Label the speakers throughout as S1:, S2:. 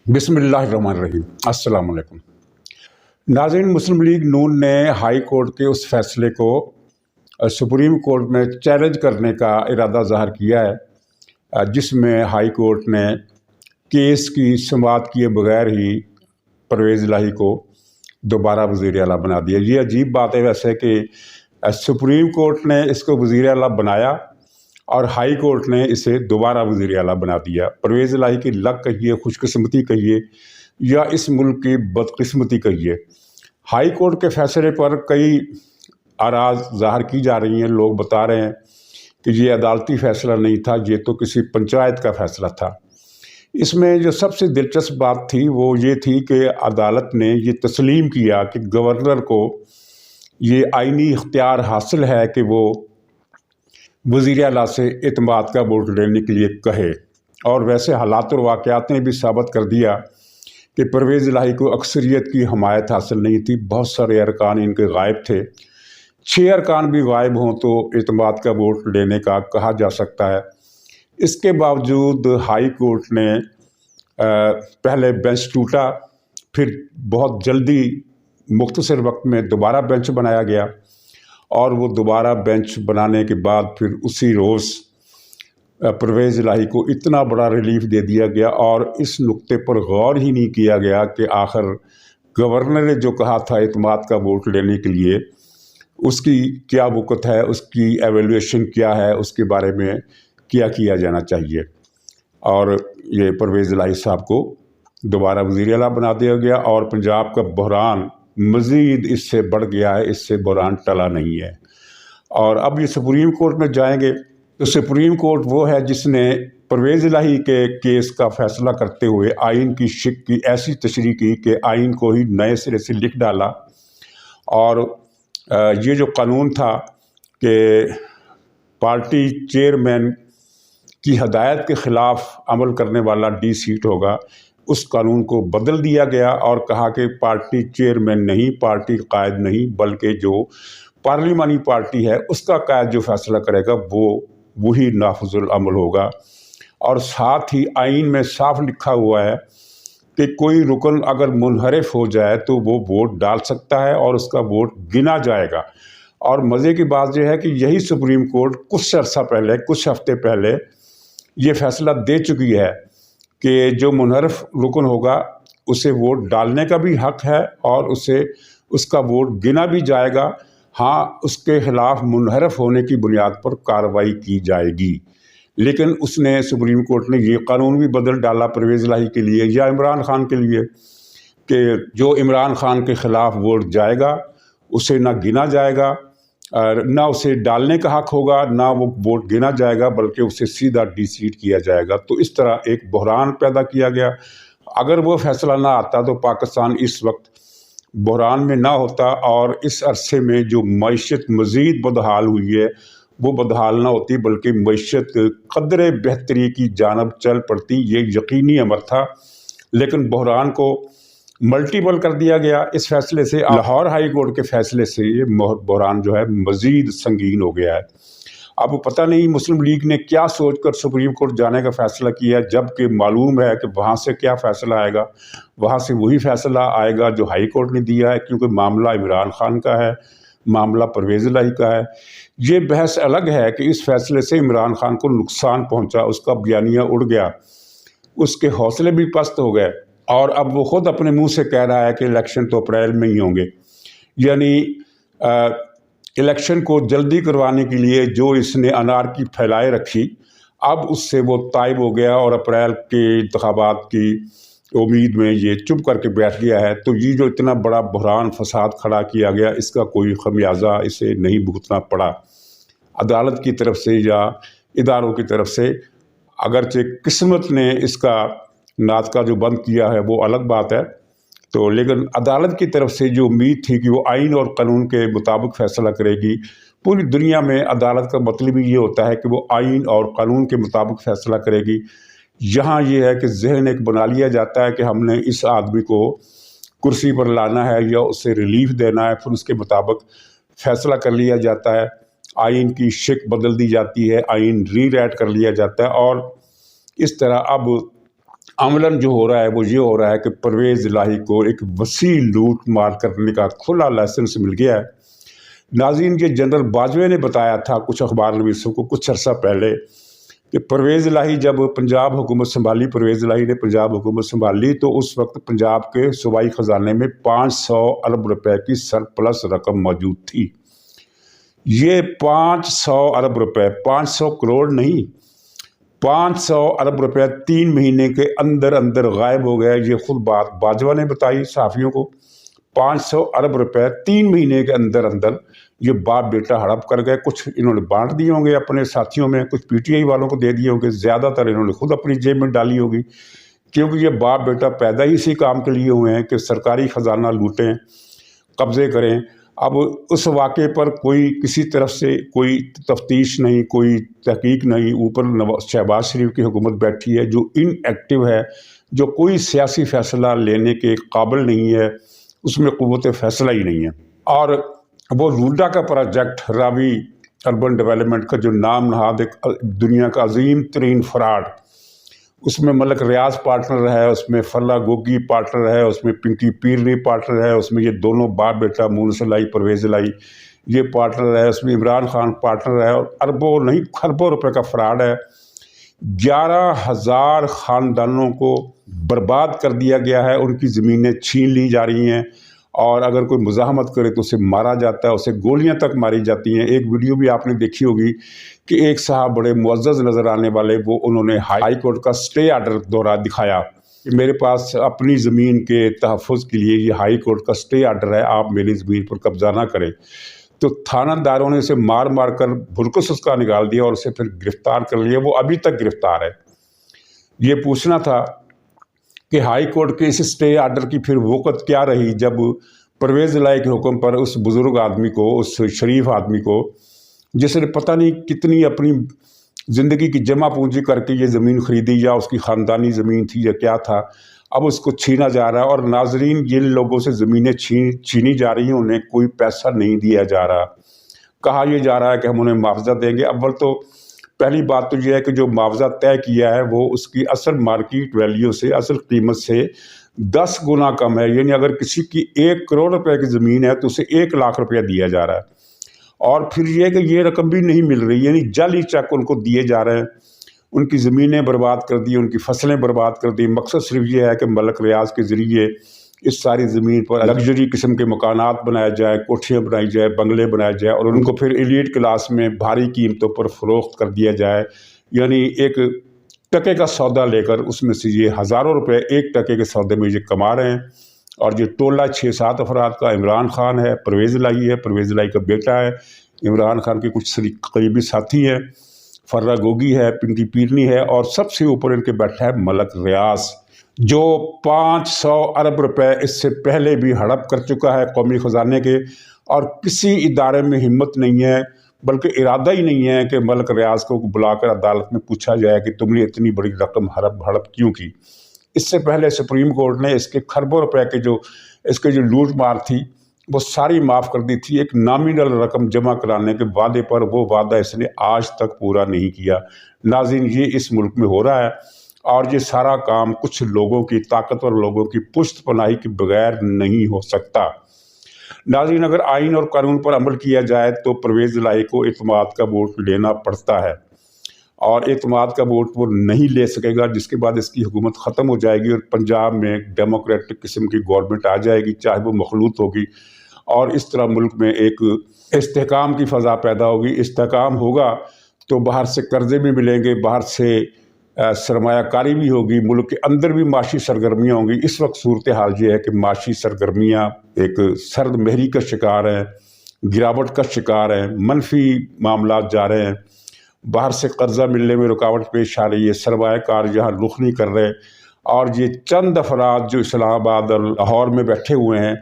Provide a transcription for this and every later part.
S1: बिस्मिल्लाहिर्रहमानिर्रहीम। अस्सलाम वालेकुम। नाज़रीन, मुस्लिम लीग नून ने हाई कोर्ट के उस फैसले को सुप्रीम कोर्ट में चैलेंज करने का इरादा ज़ाहिर किया है, जिसमें हाई कोर्ट ने केस की समाअत किए बगैर ही परवेज़ इलाही को दोबारा वज़ीर आला बना दिया। ये अजीब बात है वैसे कि सुप्रीम कोर्ट ने इसको वज़ीर आला बनाया और हाई कोर्ट ने इसे दोबारा वज़ीर आला बना दिया। परवेज़ इलाही की लक कहिए, खुशकिस्मती कहिए या इस मुल्क की बदकिस्मती कहिए, हाई कोर्ट के फैसले पर कई आराज़ ज़ाहिर की जा रही हैं। लोग बता रहे हैं कि ये अदालती फ़ैसला नहीं था, ये तो किसी पंचायत का फ़ैसला था। इसमें जो सबसे दिलचस्प बात थी वो ये थी कि अदालत ने ये तस्लीम किया कि गवर्नर को ये आइनी इख्तियार हासिल है कि वो वज़ीर आला से इत्मीनान का वोट लेने के लिए कहे। और वैसे हालात और वाक़यात ने भी साबित कर दिया कि परवेज़ इलाही को अक्सरियत की हमायत हासिल नहीं थी। बहुत सारे अरकान इनके गायब थे। 6 अरकान भी गायब हों तो इत्मीनान का वोट लेने का कहा जा सकता है। इसके बावजूद हाई कोर्ट ने पहले बेंच टूटा, फिर बहुत जल्दी मुख्तसर वक्त में दोबारा बेंच बनाया गया और वो दोबारा बेंच बनाने के बाद फिर उसी रोज़ परवेज़ इलाही को इतना बड़ा रिलीफ दे दिया गया और इस नुक्ते पर गौर ही नहीं किया गया कि आखिर गवर्नर ने जो कहा था इत्मीनान का वोट लेने के लिए, उसकी क्या वक़्त है, उसकी एवेल्यूएशन क्या है, उसके बारे में क्या किया जाना चाहिए। और ये परवेज़ इलाही साहब को दोबारा वज़ीर आला बना दिया गया और पंजाब का बहरान मज़ीद इससे बढ़ गया है, इससे बहरान टला नहीं है। और अब ये सुप्रीम कोर्ट में जाएंगे तो सुप्रीम कोर्ट वो है जिसने परवेज़ इलाही के केस का फ़ैसला करते हुए आइन की शिक की ऐसी तशरीह की कि आइन को ही नए सिरे से लिख डाला। और ये जो कानून था कि पार्टी चेयरमैन की हदायत के ख़िलाफ़ अमल करने वाला डी सीट होगा, उस कानून को बदल दिया गया और कहा कि पार्टी चेयरमैन नहीं, पार्टी कायद नहीं, बल्कि जो पार्लिमानी पार्टी है उसका कायद जो फ़ैसला करेगा वो वही नाफिजुल अमल होगा। और साथ ही आइन में साफ लिखा हुआ है कि कोई रुकन अगर मुनहरिफ हो जाए तो वो वोट डाल सकता है और उसका वोट गिना जाएगा। और मज़े की बात यह है कि यही सुप्रीम कोर्ट कुछ अर्सा पहले, कुछ हफ्ते पहले ये फ़ैसला दे चुकी है कि जो मुनहरिफ रुकन होगा उसे वोट डालने का भी हक़ है और उसे उसका वोट गिना भी जाएगा। हाँ, उसके ख़िलाफ़ मुनहरिफ होने की बुनियाद पर कार्रवाई की जाएगी। लेकिन उसने सुप्रीम कोर्ट ने ये कानून भी बदल डाला परवेज़ इलाही के लिए या इमरान खान के लिए कि जो इमरान खान के ख़िलाफ़ वोट जाएगा उसे ना गिना जाएगा, ना उसे डालने का हक़ होगा, ना वो वोट गिना जाएगा, बल्कि उसे सीधा डिसीट किया जाएगा। तो इस तरह एक बहरान पैदा किया गया। अगर वो फ़ैसला ना आता तो पाकिस्तान इस वक्त बहरान में ना होता और इस अरसे में जो मईशत मज़ीद बदहाल हुई है वो बदहाल ना होती, बल्कि मईशत कदरे बेहतरी की जानब चल पड़ती। ये यकीनी अमर था, लेकिन बहरान को मल्टीपल कर दिया गया इस फैसले से। लाहौर हाई कोर्ट के फैसले से ये बहरान जो है मज़ीद संगीन हो गया है। अब पता नहीं मुस्लिम लीग ने क्या सोचकर सुप्रीम कोर्ट जाने का फ़ैसला किया, जबकि मालूम है कि वहाँ से क्या फ़ैसला आएगा, वहाँ से वही फ़ैसला आएगा जो हाई कोर्ट ने दिया है, क्योंकि मामला इमरान खान का है, मामला परवेज़ इलाही का है। ये बहस अलग है कि इस फ़ैसले से इमरान खान को नुकसान पहुँचा, उसका बयानिया उड़ गया, उसके हौसले भी पस्त हो गए और अब वो ख़ुद अपने मुँह से कह रहा है कि इलेक्शन तो अप्रैल में ही होंगे। यानी इलेक्शन को जल्दी करवाने के लिए जो इसने अनारकी फैलाए रखी, अब उससे वो तायब हो गया और अप्रैल के इंतखाबात की उम्मीद में ये चुप करके बैठ गया है। तो ये जो इतना बड़ा बहरान फसाद खड़ा किया गया, इसका कोई खमियाजा इसे नहीं भुगतना पड़ा अदालत की तरफ से या इदारों की तरफ से। अगरचे किस्मत ने इसका नादका जो बंद किया है वो अलग बात है, तो लेकिन अदालत की तरफ से जो उम्मीद थी कि वो आइन और कानून के मुताबिक फ़ैसला करेगी। पूरी दुनिया में अदालत का मतलब ही ये होता है कि वो आइन और कानून के मुताबिक फ़ैसला करेगी। यहाँ ये है कि जहन एक बना लिया जाता है कि हमने इस आदमी को कुर्सी पर लाना है या उसे रिलीफ देना है, फिर उसके मुताबिक फ़ैसला कर लिया जाता है। आइन की शिक बदल दी जाती है, आइन रीराइट कर लिया जाता है और इस तरह अब अमलन जो हो रहा है वो ये हो रहा है कि परवेज़ इलाही को एक वसी लूट मार करने का खुला लाइसेंस मिल गया है। नाज़रीन, ये जनरल बाजवे ने बताया था कुछ अखबार नवीसों को कुछ अरसा पहले कि परवेज़ इलाही जब पंजाब हुकूमत संभाली, परवेज़ इलाही ने पंजाब हुकूमत संभाली तो उस वक्त पंजाब के सूबाई ख़जाने में 500 अरब रुपए की सरप्लस रकम मौजूद थी। ये 500 अरब रुपए, 500 करोड़ नहीं, 500 अरब रुपए 3 महीने के अंदर अंदर गायब हो गया। ये खुद बात बाजवा ने बताई सहाफ़ियों को। 500 अरब रुपए 3 महीने के अंदर अंदर ये बाप बेटा हड़प कर गए। कुछ इन्होंने बांट दिए होंगे अपने साथियों में, कुछ पीटीआई वालों को दे दिए होंगे, ज़्यादातर इन्होंने खुद अपनी जेब में डाली होगी, क्योंकि ये बाप बेटा पैदा ही इसी काम के लिए हुए हैं कि सरकारी ख़जाना लूटें, कब्ज़े करें। अब उस वाक़े पर कोई किसी तरफ से कोई तफ्तीश नहीं, कोई तहकीक नहीं। ऊपर शहबाज शरीफ की हुकूमत बैठी है जो इनएक्टिव है, जो कोई सियासी फ़ैसला लेने के काबिल नहीं है, उसमें क़ुव्वत फ़ैसला ही नहीं है। और वो लूडा का प्रोजेक्ट रावी अर्बन डेवलपमेंट का जो नाम नहाद एक दुनिया का अजीम तरीन फ्रॉड, उसमें मलक रियाज पार्टनर है, उसमें फल्ला गोगी पार्टनर है, उसमें पिंकी पीरनी पार्टनर है, उसमें ये दोनों बाप बेटा मूनस इलाही परवेज़ इलाही ये पार्टनर है, उसमें इमरान खान पार्टनर है, और अरबों नहीं खरबों रुपए का फ्रॉड है। 11,000 ख़ानदानों को बर्बाद कर दिया गया है, उनकी ज़मीनें छीन ली जा रही हैं, और अगर कोई मुज़ाहमत करे तो उसे मारा जाता है, उसे गोलियां तक मारी जाती हैं। एक वीडियो भी आपने देखी होगी कि एक साहब बड़े मुअज़्ज़ज़ नज़र आने वाले, वो उन्होंने हाई कोर्ट का स्टे आर्डर दोहरा दिखाया कि मेरे पास अपनी ज़मीन के तहफ़्फ़ुज़ के लिए ये हाई कोर्ट का स्टे आर्डर है, आप मेरी ज़मीन पर कब्ज़ा ना करें। तो थानादारों ने उसे मार मार कर भुरकुस उसका निकाल दिया और उसे फिर गिरफ़्तार कर लिया। वो अभी तक गिरफ़्तार है। ये पूछना था कि हाई कोर्ट के इस स्टे आर्डर की फिर वक़्त क्या रही जब परवेज़ इलाही के हुक्म पर उस बुज़ुर्ग आदमी को, उस शरीफ आदमी को, जिसने पता नहीं कितनी अपनी ज़िंदगी की जमा पूंजी करके ये ज़मीन ख़रीदी, या उसकी ख़ानदानी ज़मीन थी या क्या था, अब उसको छीना जा रहा है। और नाज़रीन, जिन लोगों से ज़मीनें छीनी जा रही हैं उन्हें कोई पैसा नहीं दिया जा रहा। कहा यह जा रहा है कि हम उन्हें मुआवजा देंगे। अव्वल तो पहली बात तो यह है कि जो मुआवजा तय किया है वो उसकी असल मार्केट वैल्यू से, असल कीमत से 10 गुना कम है। यानी अगर किसी की 1 करोड़ रुपए की ज़मीन है तो उसे 1 लाख रुपया दिया जा रहा है। और फिर यह कि ये रकम भी नहीं मिल रही, यानी जाली चेक उनको दिए जा रहे हैं। उनकी ज़मीनें बर्बाद कर दी, उनकी फसलें बर्बाद कर दी। मकसद सिर्फ ये है कि मलक रियाज के ज़रिए इस सारी ज़मीन पर लग्जरी किस्म के मकानात बनाए जाए, कोठियाँ बनाई जाए, बंगले बनाए जाए, और उनको फिर एलीट क्लास में भारी कीमतों पर फ़रोख्त कर दिया जाए। यानी एक टके का सौदा लेकर उसमें से ये हज़ारों रुपए एक टके के सौदे में ये कमा रहे हैं। और ये टोला 6-7 अफराद का, इमरान खान है, परवेज़ इलाही है, परवेज़ इलाही का बेटा है, इमरान खान के कुछ करीबी साथी हैं, फर्रा गोगी है, पिंकी पीरनी है, और सबसे ऊपर इनके बैठा है मलक रियाज, जो 500 अरब रुपए इससे पहले भी हड़प कर चुका है कौमी ख़जाने के। और किसी इदारे में हिम्मत नहीं है, बल्कि इरादा ही नहीं है कि मलक रियाज को बुलाकर अदालत में पूछा जाए कि तुमने इतनी बड़ी रकम हड़प क्यों की। इससे पहले सुप्रीम कोर्ट ने इसके खरबों रुपए के इसके जो लूट मार थी वो सारी माफ़ कर दी थी, एक नॉमिनल रकम जमा कराने के वादे पर। वो वादा इसने आज तक पूरा नहीं किया। नाज़रीन, ये इस मुल्क में हो रहा है, और ये सारा काम कुछ लोगों की, ताकतवर लोगों की पुश्त पनाही के बगैर नहीं हो सकता। नाज़रीन, अगर आइन और कानून पर अमल किया जाए तो परवेज़ इलाही को एतमाद का वोट लेना पड़ता है, और एतमाद का वोट वो नहीं ले सकेगा, जिसके बाद इसकी हुकूमत ख़त्म हो जाएगी और पंजाब में डेमोक्रेटिक किस्म की गवर्नमेंट आ जाएगी, चाहे वो मखलूत होगी, और इस तरह मुल्क में एक इस्तेहकाम की फ़ज़ा पैदा होगी। इस्तेहकाम होगा तो बाहर से कर्ज़े भी मिलेंगे, बाहर से सरमायाकारी भी होगी, मुल्क के अंदर भी माशी सरगर्मियाँ होंगी। इस वक्त सूरत हाल ये है कि माशी सरगर्मियाँ एक सर्द महरी का शिकार हैं, गिरावट का शिकार हैं, मनफी मामलात जा रहे हैं, बाहर से कर्ज़ा मिलने में रुकावट पेश आ रही है, सरमायाकार यहाँ रुख नहीं कर रहे, और ये चंद अफराद जो इस्लामाबाद और लाहौर में बैठे हुए हैं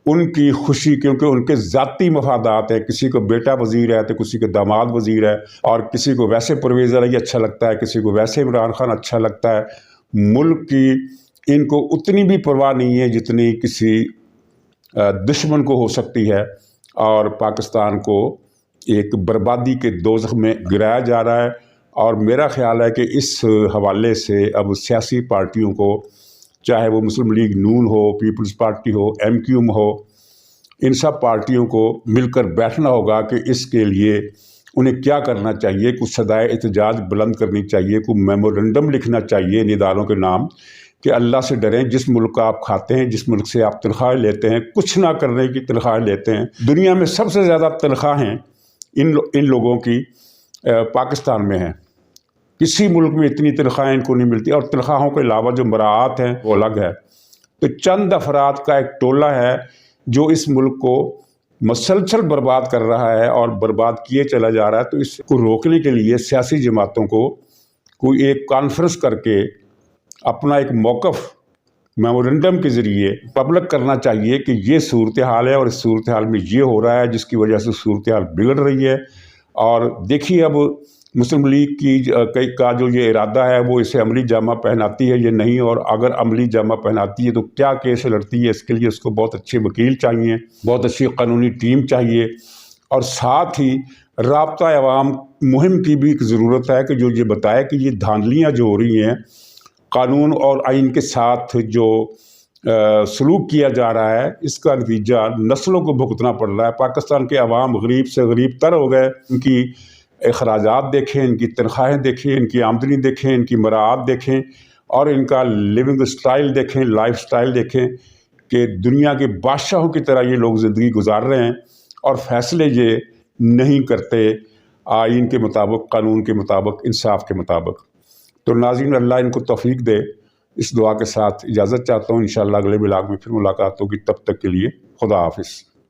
S1: उनकी खुशी, क्योंकि उनके ज़ाती मफादात हैं, किसी को बेटा वज़ीर है तो किसी को दामाद वज़ीर है, और किसी को वैसे परवेज़ इलाही अच्छा लगता है, किसी को वैसे इमरान खान अच्छा लगता है। मुल्क की इनको उतनी भी परवाह नहीं है जितनी किसी दुश्मन को हो सकती है, और पाकिस्तान को एक बर्बादी के दोज़ख में गिराया जा रहा है। اور میرا خیال ہے کہ اس حوالے سے اب سیاسی پارٹیوں کو، چاہے وہ مسلم لیگ نون ہو، پیپلز پارٹی ہو، MQM ہو، ان سب پارٹیوں کو مل کر بیٹھنا ہوگا کہ اس کے لیے انہیں کیا کرنا چاہیے۔ کچھ صدائے احتجاج بلند کرنی چاہیے، کوئی میمورنڈم لکھنا چاہیے ان اداروں کے نام کہ اللہ سے ڈریں، جس ملک کا آپ کھاتے ہیں، جس ملک سے آپ تنخواہیں لیتے ہیں، کچھ نہ کرنے کی تنخواہیں لیتے ہیں۔ دنیا میں سب سے زیادہ تنخواہیں ان لوگوں کی پاکستان میں ہیں۔ کسی ملک میں اتنی تنخواہیں ان کو نہیں ملتی، اور تنخواہوں کے علاوہ جو مراعات ہیں وہ الگ ہے۔ تو چند افراد کا ایک ٹولہ ہے جو اس ملک کو مسلسل برباد کر رہا ہے اور برباد کیے چلا جا رہا ہے۔ تو اس کو روکنے کے لیے سیاسی جماعتوں کو کوئی ایک کانفرنس کر کے اپنا ایک موقف میمورنڈم کے ذریعے پبلک کرنا چاہیے کہ یہ صورتحال ہے اور اس صورتحال میں یہ ہو رہا ہے، جس کی وجہ سے صورتحال بگڑ رہی ہے۔ اور دیکھیے اب مسلم لیگ کا جو یہ ارادہ ہے وہ اسے عملی جامہ پہناتی ہے یا نہیں، اور اگر عملی جامہ پہناتی ہے تو کیا کیس لڑتی ہے۔ اس کے لیے اس کو بہت اچھے وکیل چاہیے، بہت اچھی قانونی ٹیم چاہیے، اور ساتھ ہی رابطہ عوام مہم کی بھی ایک ضرورت ہے کہ جو یہ بتائے کہ یہ دھاندلیاں جو ہو رہی ہیں، قانون اور آئین کے ساتھ جو سلوک کیا جا رہا ہے، اس کا نتیجہ نسلوں کو بھگتنا پڑ رہا ہے۔ پاکستان کے عوام غریب سے غریب تر ہو گئے۔ ان کی اخراجات دیکھیں، ان کی تنخواہیں دیکھیں، ان کی آمدنی دیکھیں، ان کی مراعات دیکھیں، اور ان کا لیونگ سٹائل دیکھیں، لائف سٹائل دیکھیں کہ دنیا کے بادشاہوں کی طرح یہ لوگ زندگی گزار رہے ہیں، اور فیصلے یہ نہیں کرتے آئین کے مطابق، قانون کے مطابق، انصاف کے مطابق۔ تو ناظرین، اللہ ان کو توفیق دے۔ اس دعا کے ساتھ اجازت چاہتا ہوں، انشاءاللہ اگلے بلاگ میں پھر ملاقات ہوگی۔ تب تک کے لیے خدا حافظ۔